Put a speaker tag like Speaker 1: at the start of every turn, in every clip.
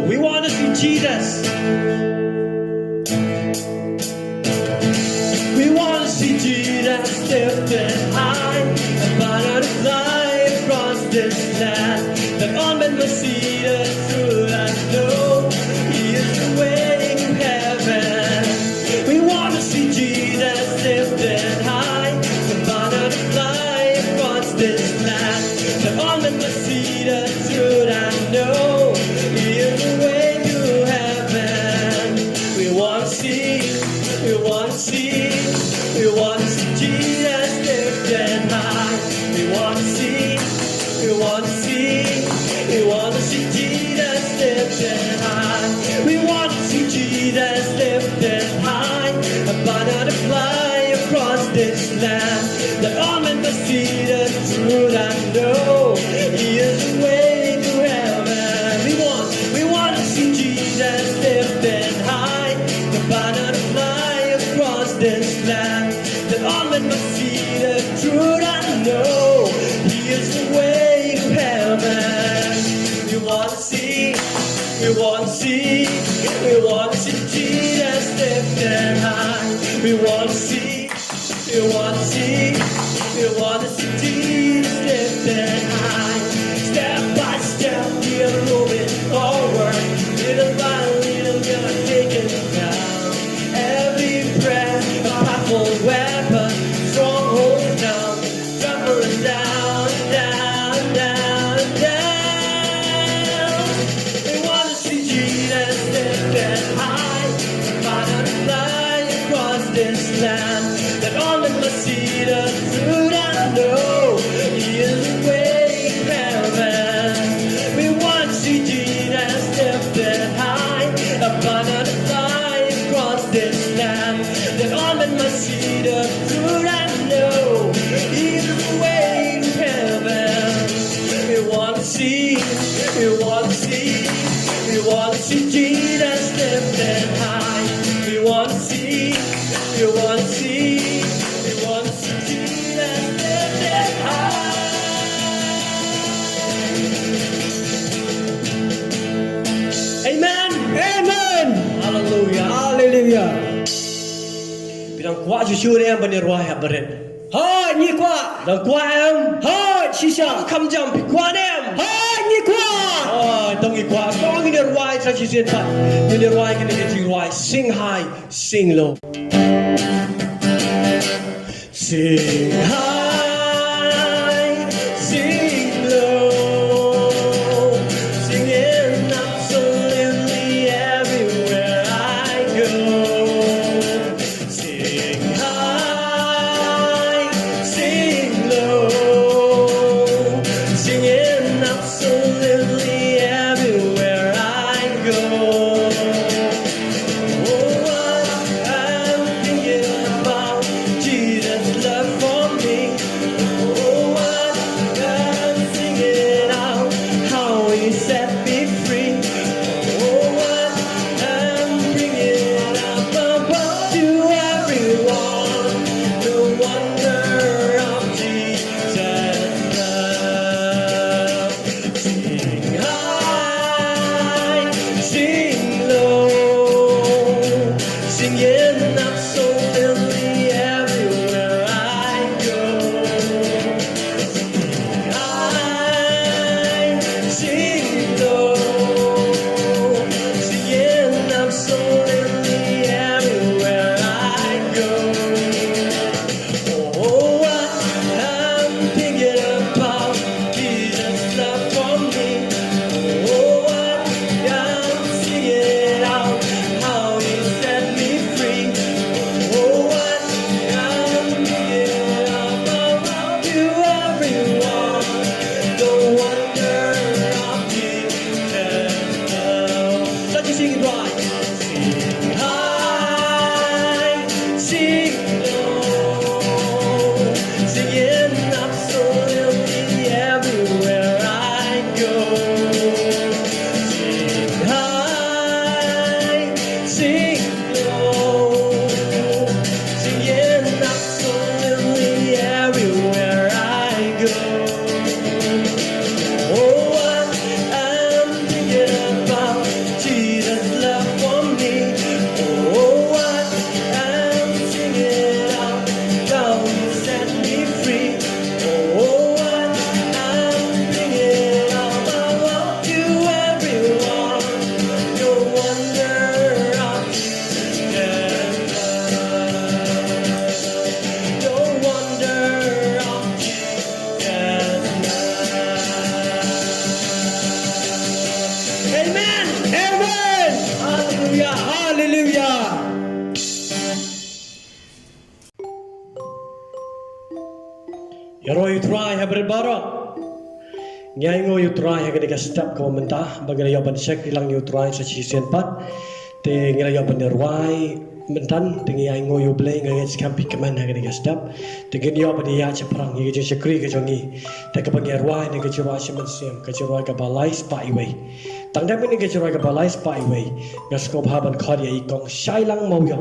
Speaker 1: We want to see Jesus. We want to see Jesus lifted high, and butterfly across this land. That all men must see the truth and know He is the way to heaven. We want to see Jesus lifted high, and butterfly across this land. That all men must see the truth and know He is the way to heaven. We want to see, we want to see, we want to see Jesus lifted high. We want to see, we want to see, we want to see Jesus lifted high. We want to see Jesus lifted high, above the fly across this land. That all men must see the truth and know He is the way to heaven. We want to see Jesus lifted high, above the fly across this land. That all men must see the truth and know He is the way to heaven. We want to see, we want to see, we want to see Jesus lifted high. We want to see, we want to see, we want to see Jesus lifted high. Step by step we are moving forward, little by little we are taking down every breath, a powerful weapon, strongholds down, trampling down, down, down, down. We want to see Jesus lifted high, butterfly across this land. That all men must see the truth and know He is the way to heaven. We want to see Jesus lifted high, a butterfly across this land. That all men must see the truth and know He is the way to heaven. We want to see, we want to see, we want to see Jesus lifted high. We want to see, we want to see, we want to see Jesus lifted high. Amen.
Speaker 2: Amen.
Speaker 1: Hallelujah.
Speaker 2: Hallelujah.
Speaker 1: Bilang kuat Chúa em bên ruah hấp beren.
Speaker 2: Hai nhị qua.
Speaker 1: Bilang kuat em.
Speaker 2: Hai shisha.
Speaker 1: Không jam pi kuat em.
Speaker 2: Hai nhị qua.
Speaker 1: Tông nghi kuat. Có người ruah sa chi sen pat. Người ruah cái này thì ruah sing high, sing low. Sing high, sing low, singing absolutely everywhere I go. Sing high, sing low, singing absolutely everywhere I go. Oh, I'm thinking about Jesus' love for me. baro ngai ngo yu try ha ga step ko mentah bagai yo ban shakri lang yu try sa chi sen pat te ngai yo ban rwai mentan te ngai ngo yu Blei ngai scam pick man ha ga step te ngai yo ban ya cha prang ngai je shakri ga jongi te ka bagai rwai ne ga chura Syiem Syiem ka chura ga balai spai wei tang dam ni ga chura ga balai spai wei ga sko bha ban khod ya i kong shai lang mau yo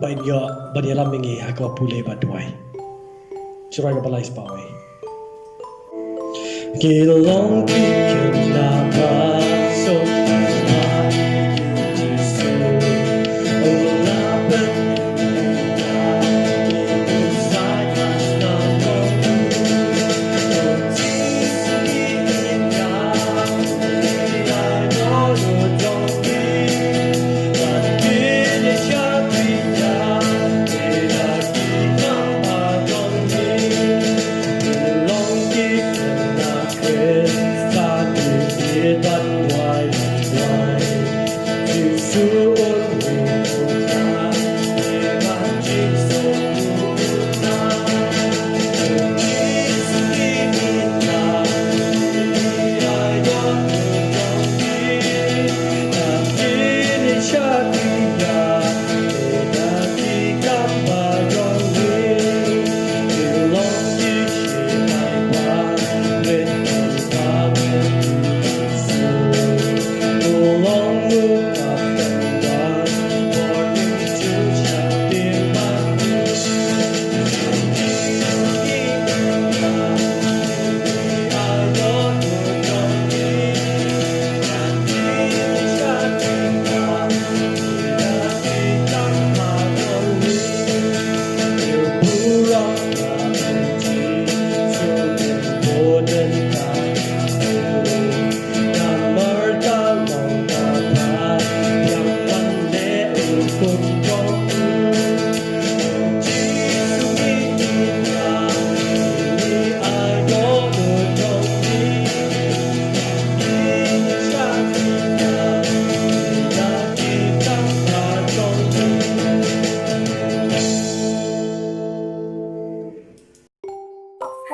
Speaker 1: ban yo ban ya lam ngi ha ko pule ba duai chura ga balai spai wei Kilong Khynnah so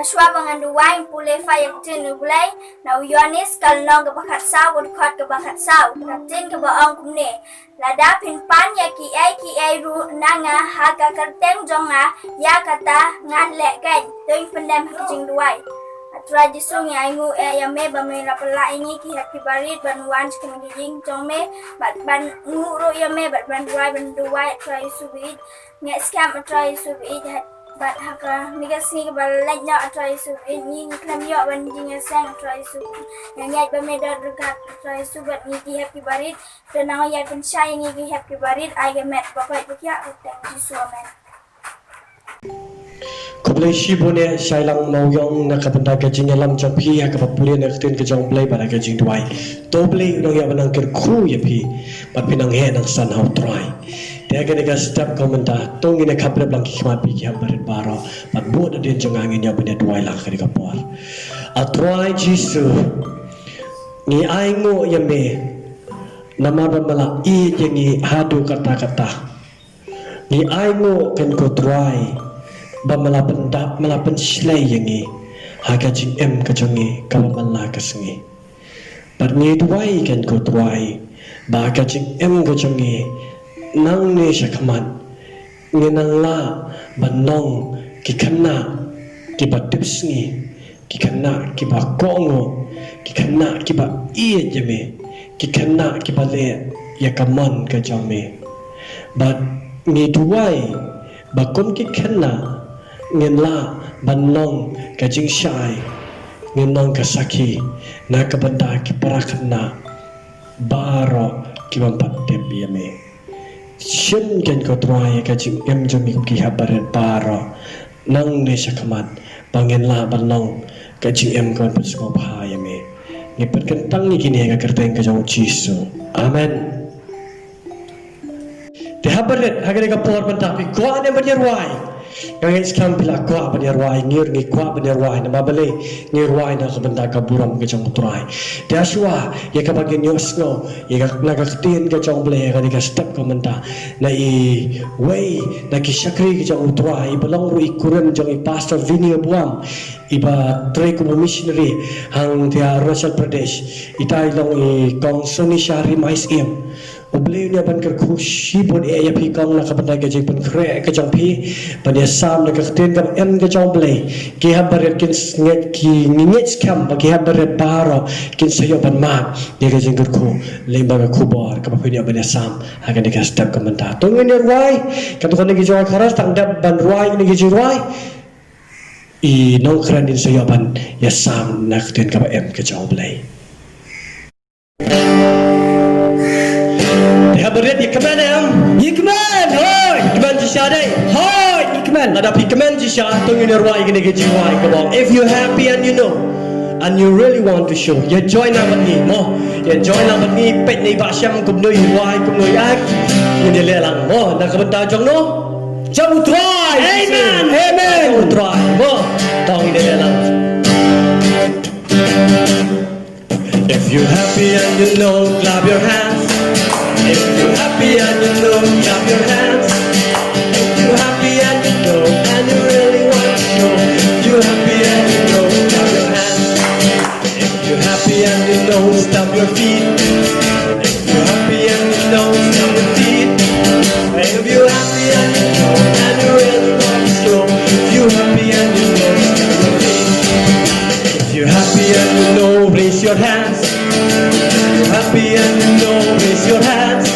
Speaker 3: Hashwa banganduai pule fayak tin Blei na uyanis kalnong ke bakat saw khot ke bakat saw tin ke baong kumne lada pin pan ya ki ai ru nanga ha ka karteng jonga ya kata ngan le kai tuing pendam jing duai atra jisung ya ngu ya me ba me la pala ini ki happy barit ban wan king jing jong me ban ngu ro ya me ban duai try subi nge scam try subi But haka migas ni balai nya atrai su ni klam yo ban jinga sang atrai su yang yai ba me dar dekat atrai su bat ni ki happy barit dan nang yai pen shai ni ki happy barit ai ga met ba kai pekya thank you so much
Speaker 1: Blei shibone shailang mauyong na kapanda ka jingalam champi ha ka papure na ktin ka jong Blei bara ka jing duai to Blei no ya banang ker khu ya phi pat pinang he nang san how try te ga ga step komenta tong ina khapre blang ki khmat pi ki habar baro pat bo da den jong angin ya bene duai la ka ka por a try jisu ni ai ngo ya me nama ba mala i jengi hadu kata kata ni ai ngo kan ko try ba malapan slay yangi haga jing em ka jongi kala mala ka sngi par ni duai kan ko duai ba ka jing em ka jongi nang ne shakman ni nang la banong ki Khynnah ki ba tipsngi ki Khynnah ki ba kohnguh ki Khynnah ki ba ie jame ki Khynnah ki ba le ya kamon ka jame ba ni duai ba kom ki Khynnah ngin la banong ka jing shai ngin nong ka saki na ka banda ki parakna baro ki bampat te biame shin ken ko trai ka jing em jami ki habaret baro nang ne shakamat bangin la banong ka jing em kon pasko bhayame ni patkan tang ni kini ka kerteng ka jong jisu amen te habaret hagare ka por pantapi ko ane banyarwai Yang sekarang bila kuat benerwai ngir ngi kuat benerwai nama beli ngirwai na kabenda kaburam ke jong trai dia shua ya ka bagi nyosno ya ka naga ketin ke jong Blei ka diga step komenta na I wei na ki shakri ke jong trai belong ru ikuren jong I pastor vini buam
Speaker 4: iba tray kubo missionary hang dia Arunachal Pradesh itai long I kong Sonisha Rimai Syiem Blei ni ban ker khushi pun ya phi kong la kaban ga jing pun kre ka jong phi ban ya sam la ka ten ga em ga jong Blei ki ha baret kin nget ki nget kam ba ki ha baret baro kin sayo ban ma ni ga jing ker khu le ba ga khu bor ka phi ni ban ya sam ha ga ni ka step ka man ta to ngi ni rwai ka to ni gi jong kharas tang dab ban rwai ni gi ji rwai I nong kran din sayo ban ya sam nak ten ka ba em ka jong Blei Habaret ikman em
Speaker 2: Ikman, hoi.
Speaker 4: ikman ji sha dai
Speaker 2: Hoi, ikman.
Speaker 4: ada ikman ji sha to ngi rwai gi gi ji rwai ka bong if you happy and you know and you really want to show you join na ban ni mo you join na ban ni pet ni ba sham kum noi rwai kum noi ak ni le lang mo na ka ban ta jong no
Speaker 2: Jauh try.
Speaker 4: amen
Speaker 2: Amen.
Speaker 4: try mo tong ni le lang if you happy and you know clap your hands if you happy and you know clap your hands if you happy and you know and you really want to show you happy and you know clap your hands if you happy and you know stamp your feet if you happy and you know stamp your feet if you happy and you know and you really want to show you happy and you know stamp your feet if you happy and you know raise your hands if you happy and you know raise your hands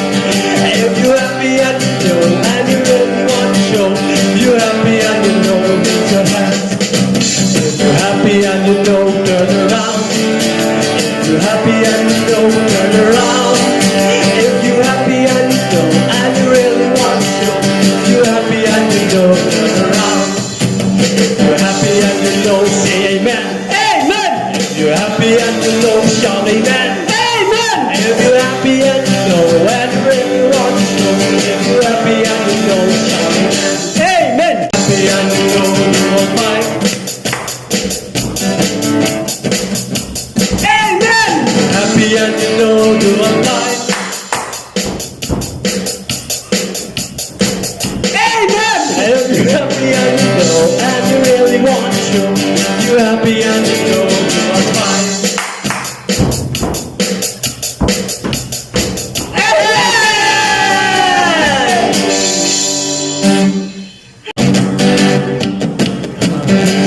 Speaker 4: if you happy and you know and you really want to show you happy and you know raise your hands if you happy and you know turn around if you happy and you know turn around if you happy and you know and you really want to show you happy and you know turn around if you happy and you know say amen
Speaker 2: Amen.
Speaker 4: if you happy and you know shout amen
Speaker 2: Amen.
Speaker 4: if you happy and you know and you really want to show if you happy and you know shout amen
Speaker 2: Amen.
Speaker 4: happy and you know you will find
Speaker 2: Amen.
Speaker 4: happy and you know you will find
Speaker 2: Amen.
Speaker 4: if you happy and you know and you really want to show you happy and you know you will find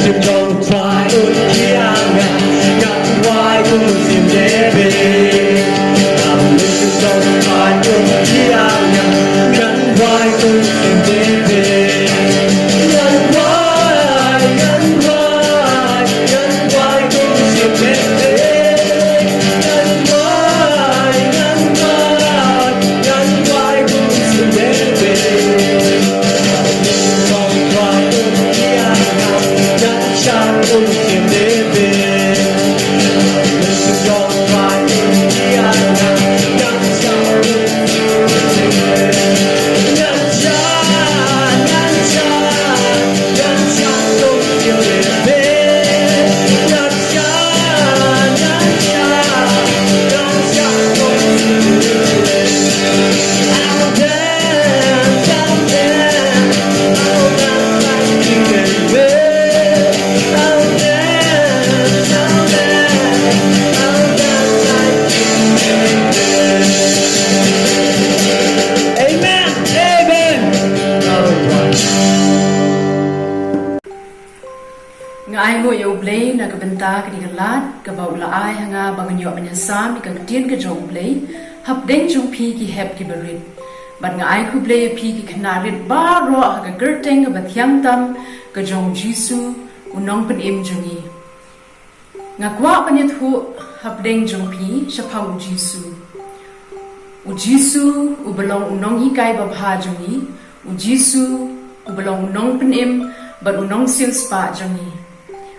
Speaker 4: Sim dong try un kianga gat wai kun sim debe am sim dong try un kianga gat wai kun sim debe gat wai kun sim debe gat wai kun sim debe dong try un kianga gat chan un sim debe sim dong try un kianga gat chan un sim debe gat chan un sim debe gat chan un sim debe I'll dance, I'll dance, I'll dance like you, baby. I'll dance, I'll dance, I'll dance like you, baby. Amen.
Speaker 2: Amen.
Speaker 5: Ngai ngo yo Blei na ka benta ka digalat ka baula ai hanga banganyo anya sam ka tien ka jong Blei hap deng jong phi ki hep ki berit ban ngai khu Blei phi ki khnarit ba ro ka gerteng ka bathyang tam ka jong Jisu unong pen im jongi ngakwa panyat hu hap deng jong phi shapau Jisu u Jisu u belong unong hi kai ba bha jongi u Jisu u belong unong pen im but unong sil spa jongi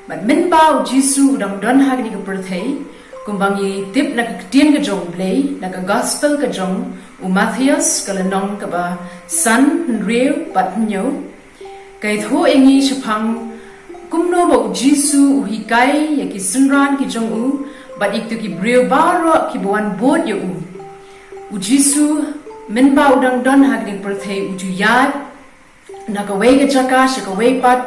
Speaker 5: but min bao Jisu dang don hagni ka perthei kumbangi tip na ka tien ka jong Blei na ka gospel ka jong u Matthias ka lanong ka ba san real but nyo kai tho engi shapang kumno ba Jisu u hikai ya ki sunran ki jong u but iktu ki real baro ki buan bod yo u Jisu min bao dang don hagni perthei u ju yat na ka wei ka chaka shaka wei pat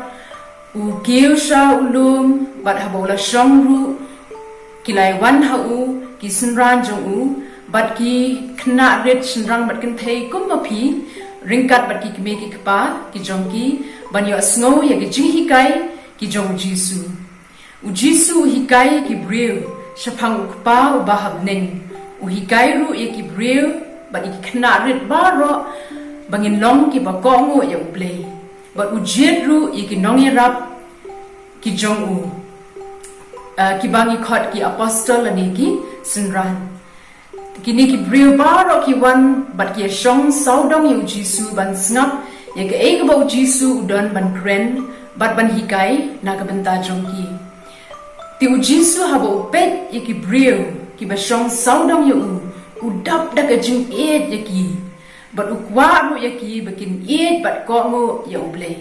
Speaker 5: u kiu sha ulum bat habola shongru kilai wan hau ki sinran jong u bat ki khna ret sinrang bat kan thei kum ma phi ringkat bat ki me ki kpa ki jong ki ban yo snow ya ki jing hi kai ki jong jisu u jisu hi kai ki bril shaphang kpa u ba hab ning u hi kai ru ya ki bril bat ki khna ret ba ro bangin long ki ba kohnguh ya u Blei bat u jet ru ya ki nong ya rap ki jong u ki bangi khot ki apostle ani ki sinran kini ki bril baro ki wan bat ki shong saudong yu jisu ban snap ya ke e ka jisu udon ban kren bat ban hikai na ka benta jong ki ti u jisu habo pet ya ki bril ki ba shong saudong yu udap da ka jing et ya ki bat u kwa ru ya ki bakin et bat kohnguh ya u Blei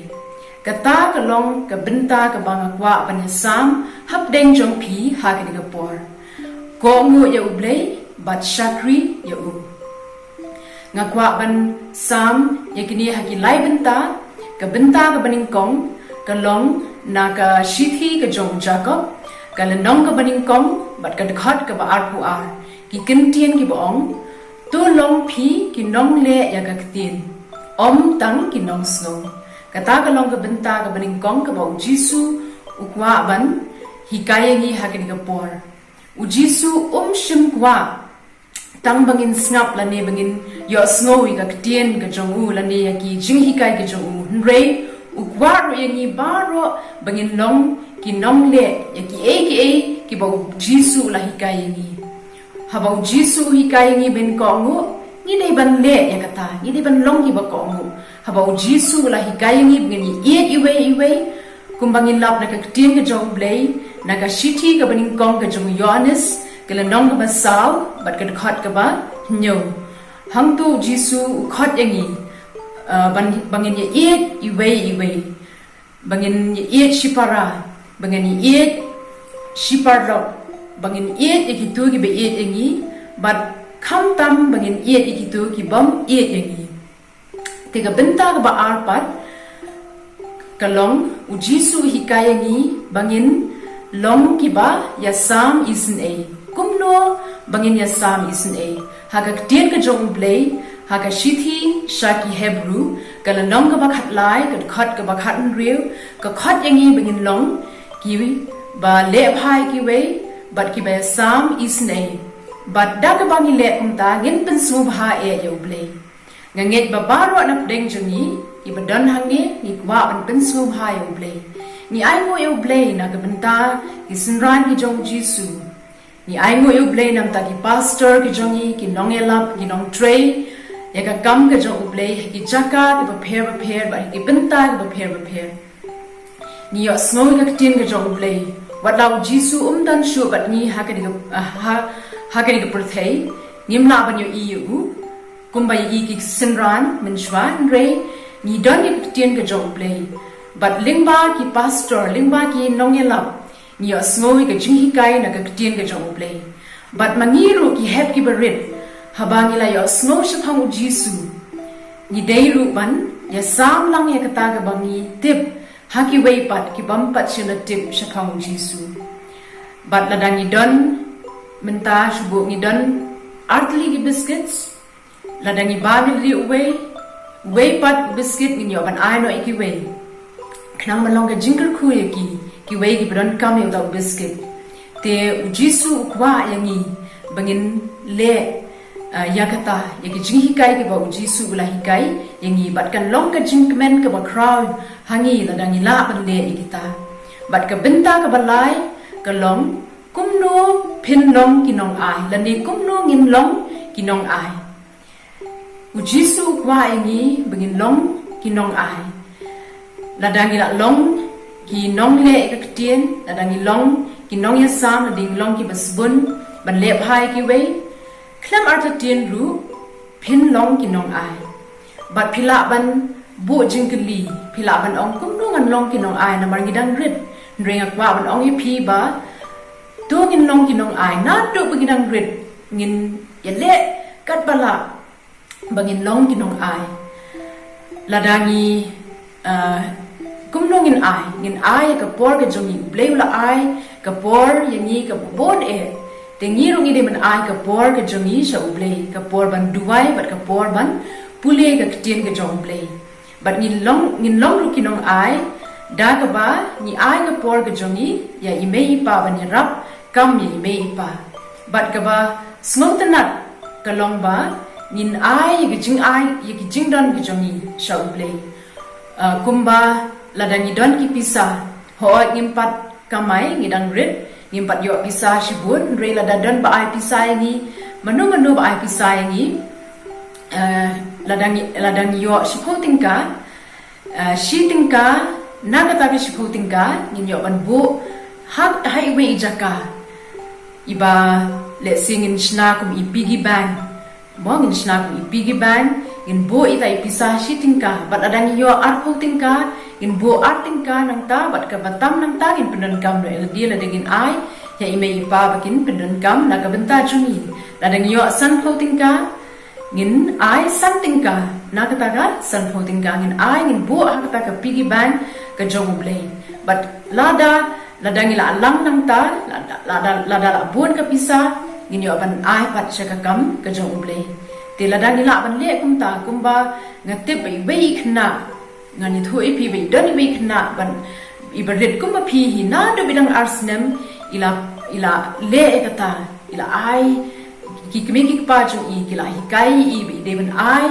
Speaker 5: kata ka long ka benta ka banga kwa ban sam hap deng jong phi ha ka diga por kohnguh ya u Blei bat shakri ya u ngakwa ban sam ya kini ha ki lai benta ka baning kong ka long na ka shithi ka jong jacob ka lenong ka baning kong bat ka khot ka ba ar pu ar ki kintien ki bong tu long phi ki nong le ya ka ktin om tang ki nong snow kata ka long ka benta ka baning kong ka ba jisu ukwa ban hikaya ngi ha ki ka por u jisu shim kwa tang bangin snap la ne bangin yo snowy ka ktien ka jong u la ne ya ki jing hi kai ki jong u rei u kwa ro yangi baro bangin long ki nong le ya ki ki ba jisu la hi kai yangi ha ba jisu hi kai yangi ben kohnguh ni dei ban le ya kata ni dei ban long ki ba kohnguh ha ba jisu la hi kai yangi bangin iwe kumbangin lap na ka ktien ka jong Blei na ka shithi ka baning kong ka jong Yohanes kala nong ka ba saw bat ka khot ka ba nyo hang tu jisu khot yangi bangin ye et iwe bangin ye et shipara bangin ye et shipara bangin et ikitu ki be et yangi bat kham tam bangin et ikitu ki bam et yangi tega benta ka ba arpat kalong u jisu hikayangi bangin long ki ba ya sam isn a kumno bangin ya sam isn a haga tien ka jong Blei haga shithi shaki hebrew kala nong ka ba khat lai ka khot ka ba khat real ka khot yangi bangin long ki ba le phai ki we bat ki ba sam isn a bat da ka bangi le kum ta ngin pen su bha e yo Blei nganget ba baro na deng jongi i ba don hange ni kwa ban pen su bha yo Blei ni ai mo yo Blei na ka benta ki sinran ki jong jisu ni ai mo yo Blei nam ta ki pastor ki jongi ki nong elap ki nong trey ya ka kam ka jong Blei ki chaka ki ba pher ba ki benta ki ba pher ni yo snow ka tin ka jong Blei wat lau jisu dan shu bat ni ha ka di prthei nim la ban yo i yu kumbai i ki sinran min shwan re ni don ni tin ka jong Blei but lingba ki pastor lingba ki nong elap ni yo snow ka jing hi kai na ka tin ka jong Blei but mangiru ki hep ki berit habangi la yo snow shaphang jisu ni deiru ban ya sam lang ya kata ka bangi tip haki wei pat ki bam pat shina tip shaphang jisu but la dan ni don menta shubu ni don artli ki biscuits la dan ni ba li wei pat biscuit ni yo ban ai no iki wei knang malong ka jingle khu ye ki wei ki bron kam yo da biscuit te jisu kwa yangi bangin le yakata yaki jing hikai ke ba jisu la hikai yangi bat kan long ka jing men ka ba crowd hangi la dangi la ban le ikita bat ka benta ka balai ka long kumno phin long ki nong ai la ni kumno ngin long ki nong ai u jisu kwa yangi bangin long ki nong ai la dangi la long ki nong le ka tien la dangi long ki nong ya sam la ding long ki basbun ban le phai ki wei klam arta tien ru phin long ki nong ai bat phila ban bu jingli phila ban ong kum no ngan long ki nong ai na mar ngidang rit ringa kwa ban ong phi ba tu ngin long ki nong ai na tu ngidang rit ngin yele kat bala bangin long ki nong ai ladangi kum nong ngin ai ka por ka jongi blei la ai ka por yangi ka bon tengi rongi de man ai ka por ka jongi sha blei ka por ban duai bat ka por ban pule ka tien ka jong blei bat ngin long ru kinong ai da ka ba ni ai ka por ka jongi ya imei pa ban rap kam ni imei pa bat ka ba smong tanat ka long ba ngin ai yi jing don ka jongi sha blei kumba ladang idon ki pisa ho ngimpat kamai ngidang rit ngimpat yo pisa shibun re ladadon ba ai pisa ni manu ba ai pisa ni ladang yo shipo tingka shi tingka nagata ki shipo tingka ngin yo ban bu hak highway ijaka iba let's sing in shna kum I piggy bank mo ngin shna kum I piggy bank in bo ita ipisa shi tingka bat adang yo arpo tingka in bo art tingka nang ta bat ka batam nang ta in pendan kam no el dia la degin ai ya ime ipa bakin pendan kam na ka benta jumi adang yo san po tingka ngin ai san tingka na ka ta ga san po tingka ngin ai ngin bo ak ta ka piggy bank ka jong blei but lada ladang ila lang nang ta lada la bon ka pisa ngin yo ban ai pat ka kam ka jong blei te ladang ila ban le kum ta kumba ngate bai khna ngani thui pi bai dan bai khna ban ibarit kumba pi hi na do bidang arsnem ila le ekata ila ai ki kmeki pa jo I kila hi kai I bi de ban ai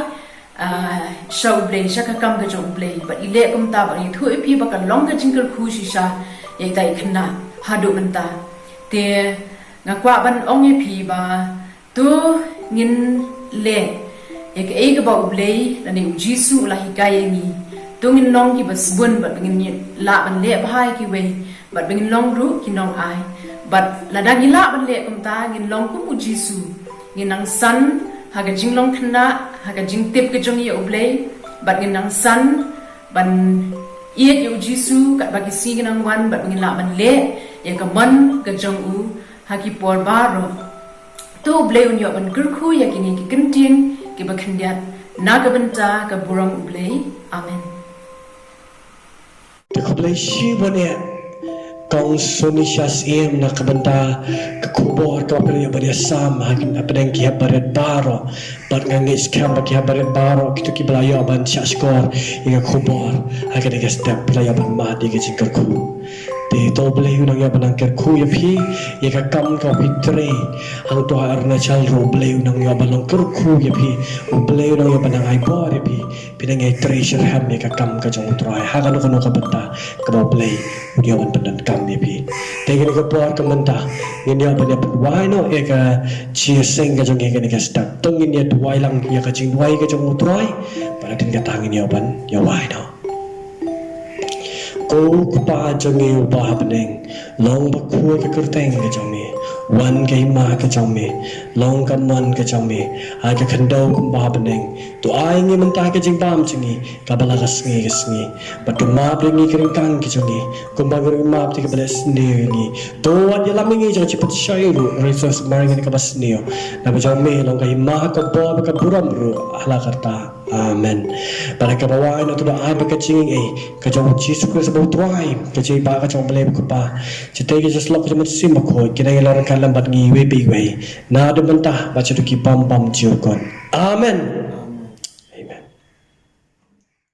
Speaker 5: show blei shaka kam ga jong blei but ile kum ta ba thui pi ba ka long ga jingkar khu shi sha ye dai khna hadu man ta te ngakwa ban ong ye pi ba tu ngin le ek ga ba blei la ni jisu la hi kai ni tungin long ki bas bun bat ngin la ban le bhai ki we bat ngin long ru ki nong ai bat la da gi la ban le kum ta ngin long ku jisu ngin nang san ha ga jing long khna ha ga jing tip ke jong ye blei bat ngin nang san ban iet yo jisu kat ba ki si nang wan bat ngin la ban le ye ka man ka jong u ha ki por baro to blei un yo ban kur khu ya ki ni ki kintin ki ba khandiat na ka banta ka buram blei amen
Speaker 4: te ko blei shi bone kong Sonisha Rimai na kabanta kubor ka pala ya sam hakin apeng ki habaret baro bat ngangis kam ki habaret baro kitu ki belayo ban sya skor iga kubor hakin ga step belayo ban ma di ga jingkar ku te to blei unang ya banang ker ku ya phi ya ka kam ka pitre hang to arna chal ro blei unang ya banang ker ku ya phi blei unang ya banang ai bor ya phi pinang ai treasure ham ya ka kam ka jong utrai ha ka no ka banta ka ba blei udia wan pendan kam ya phi te ga ka por ka manta ngin ya ban ya wai no e ka chi sing ka jong ga ka step tong ngin ya duai lang ya ka jing duai ka jong utrai para tin ka tangin ya ban ya wai no ko kupa jongi upa happening long ba khu ka kurteng ka jongi wan ka ma ka jongi long ka man ka jongi ha ka khando kum ba happening to ai ngi man ta ka jing bam chingi ka bala ka sngi but to ma bringi kring kang ki jongi kum ba kring ma ti ka bala sni ni to wan ya lamingi jo chi pat shairu resource maring ka bas ni na ba jongi long ka ma ka bo ka buram ru hala karta amen para ka bawai na to da ai ba ka chingi ka jong Jesus Christ ba utrai ka jai ba ka jong bale ko pa chite ki just lok jamat sim ko kina ngi lor kan lambat ngi we bi we na do bantah ba chu ki bam bam jiu kon amen